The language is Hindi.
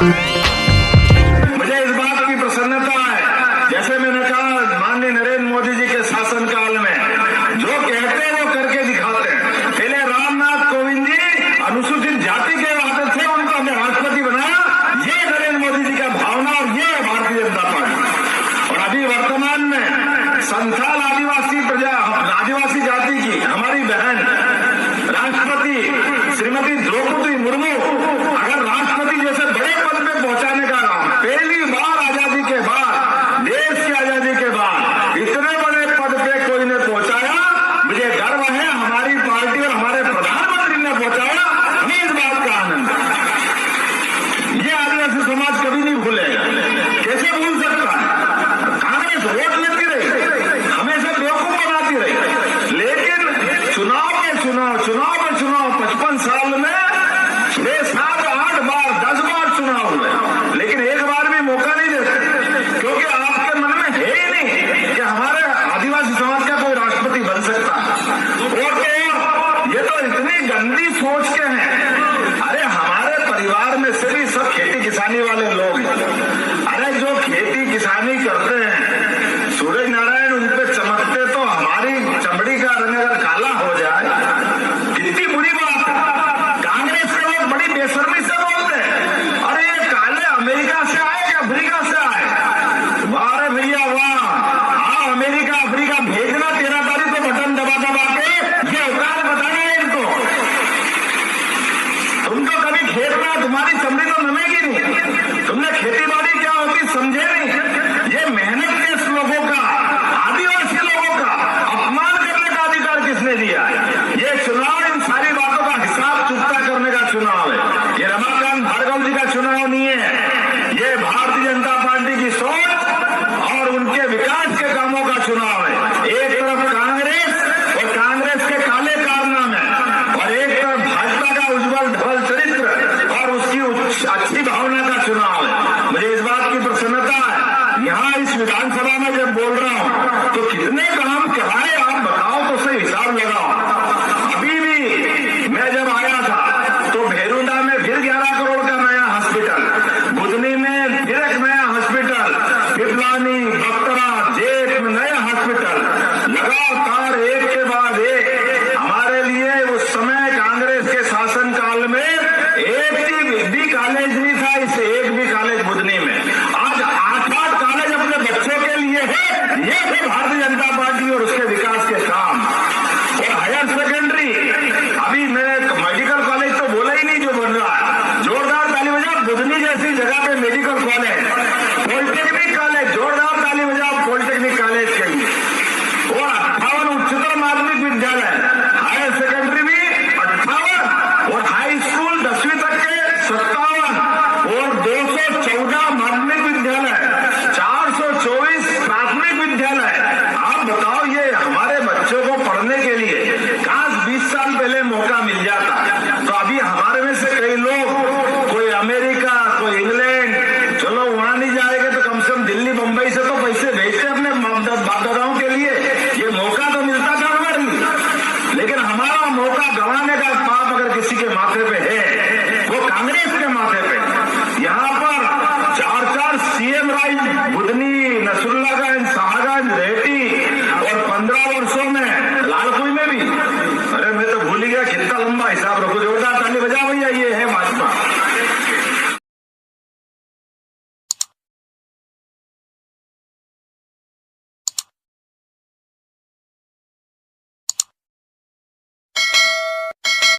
मुझे इस बात की प्रसन्नता है, जैसे मैंने कहा, माननीय नरेंद्र मोदी जी के शासनकाल में जो कहते हैं वो करके दिखाते हैं। पहले रामनाथ कोविंद जी अनुसूचित जाति के वादे थे, उनको हमने राष्ट्रपति बनाया। ये नरेंद्र मोदी जी का भावना और ये भारतीय जनता पार्टी। और अभी वर्तमान में संथाल आदिवासी जाति की हमारी बहन राष्ट्रपति श्रीमती द्रौपदी मुर्मू अगर राष्ट्रपति जैसे बड़े पद पे पहुंचाने का काम, पहली बार आजादी के बाद, देश की आजादी के बाद इतने बड़े पद पे कोई ने पहुंचाया, मुझे गर्व है। हमारी पार्टी और हमारे प्रधानमंत्री ने पहुंचाया, हमें इस बात का आनंद है। ये आदिवासी समाज कभी नहीं भूलेगा। कैसे भूल सकता है? कांग्रेस वोट लेती रही, हमेशा बेवकूफ बनाती रही, लेकिन चुनाव पे चुनाव 55 साल में 6, 7, 8 बार 10 बार चुनाव हुए, लेकिन एक बार भी मौका नहीं देते, क्योंकि आपके मन में है ही नहीं कि हमारे आदिवासी समाज का कोई राष्ट्रपति बन सकता है। और तो ये तो इतनी गंदी सोच के हैं। अरे हमारे परिवार में से भी सब खेती किसानी वाले लोग हैं। अरे जो खेती किसानी करते हैं, सूरज नारायण उन पे चमकते तो हमारी चमड़ी का रंग अगर काला हो जाए, कितनी बुरी बात है। कांग्रेस के लोग बड़ी बेशर्मी से बोलते हैं, अरे ये काले अमेरिका से आए या अफ्रीका से आए? वाह रे भैया वाह, हाँ अमेरिका अफ्रीका भेजना 13 तारीख को बटन दबा दबा के, ये औकात बताना है इनको। तुमको कभी खेत में तुम्हारी चमड़ी तो नमेगी नहीं, तुमने खेती बाड़ी क्या होती समझे नहीं। ये मेहनत के लोगों का, आदिवासी लोगों का अपमान करने का अधिकार किसने दिया है? ये चुनाव इन सारी बातों का हिसाब चुकता करने का चुनाव है। ये रमाकांत भार्गव जी का चुनाव नहीं है, ये भारतीय जनता पार्टी की सोच और उनके विकास के कामों का चुनाव है। एक तरफ कांग्रेस और कांग्रेस के काले कारनामे, और एक तरफ भाजपा का उज्जवल धवल चरित्र और उसकी अच्छी भावना का चुनाव है। मुझे इस बात की प्रसन्नता है, यहाँ इस विधानसभा में जब बोल रहा हूँ तो कितने काम कराए आप बताओ तो सही हिसाब लगाओ। अभी भी मैं जब आया था तो भेरुंडा में फिर 11 करोड़ का नया हॉस्पिटल, बुधनी में फिर एक नया हॉस्पिटल, पिपलानी, बख्तरा, जेठ में नया हॉस्पिटल, लगातार एक के बाद एक। हमारे लिए उस समय कांग्रेस के शासनकाल में एक भी कॉलेज नहीं था, इससे एक भी कॉलेज बुधनी में। आज 8 कॉलेज अपने बच्चों के लिए है। ये है भारतीय जनता पार्टी और उसके विकास के काम। और हायर सेकेंडरी, अभी मैंने मेडिकल कॉलेज तो बोला ही नहीं जो बन रहा है, जोरदार ताली बजाओ। बुधनी जैसी जगह पे मेडिकल कॉलेज, पॉलिटेक्निक कॉलेज, जोरदार ताली बजाओ पॉलिटेक्निक कॉलेज के लिए। और 58 उच्चतर माध्यमिक विद्यालय, हायर सेकेंडरी भी 58, और हाई स्कूल 10वीं तक के 57, और 214 माध्यमिक विद्यालय, 424 प्राथमिक विद्यालय। आप बताओ, ये हमारे बच्चों को पढ़ने के लिए काश 20 साल पहले मौका मिल जाता। तो अभी हमारे में से कई लोग, कोई अमेरिका, कोई इंग्लैंड, चलो वहां नहीं जाएंगे तो कम से कम दिल्ली बंबई से तो पैसे भेजते अपने बाप दादाओं के लिए। ये मौका तो मिलता था हमारे, लेकिन हमारा मौका गंवाने का पाप अगर किसी के माथे पे है, वो कांग्रेस के माथे पे।